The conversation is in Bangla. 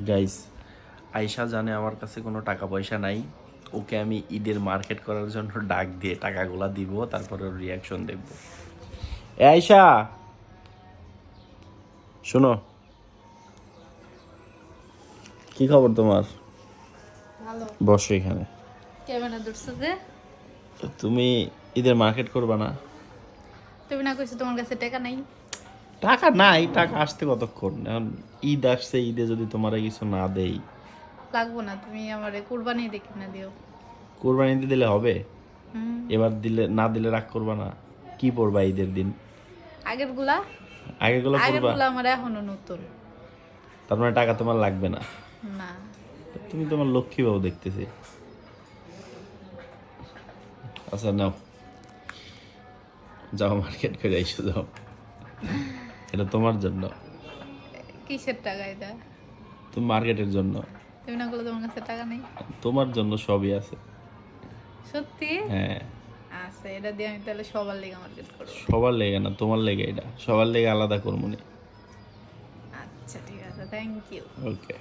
গাইস, আয়শা জানে আমার কাছে কোনো টাকা পয়সা নাই। ওকে আমি ঈদের মার্কেট করার জন্য ডাক দিয়ে টাকাগুলা দিব, তারপরে ওর রিয়াকশন দেখব। এ আয়শা, শোনো, কি খবর তোমার? ভালো। বসো এখানে। ক্যামেরা ধরছো যে? তুমি ঈদের মার্কেট করবা না? তুমি না কইছো তোমার কাছে টাকা নাই? টাকা নাই, টাকা আসতে কতক্ষণ? এখন ঈদ আসছে, ঈদে যদি তোমার কিছু না দেই। লাগবো না, তুমি আমারে কুরবানি দেখে না দিও। কোরবানিতে দিলে হবে? হুম। এবার দিলে না দিলে রাগ করবা না? কি পরবা ঈদের দিন? আগের গুলা আগেরগুলো আগের পরবা? গুলা আমার এখনো নতুন। তার মানে টাকা তোমার লাগবে না? না। তুমি তোমার লক্ষ্মী বাবু দেখতেছি। আচ্ছা নাও, যাও মার্কেট করে এসে যাও। এটা তোমার জন্য। কিসের টাকা এটা? তুমি মার্কেটের জন্য। তুমি না করলে তোমার কাছে টাকা নেই? তোমার জন্য সবই আছে। সত্যি? হ্যাঁ। আচ্ছা, এটা দিয়ে আমি তাহলে সবার লেগে মার্কেট করবো। সবার লেগে না, তোমার লেগে। এটা সবার লেগে আলাদা করবো না। আচ্ছা ঠিক আছে, থ্যাংক ইউ। ওকে।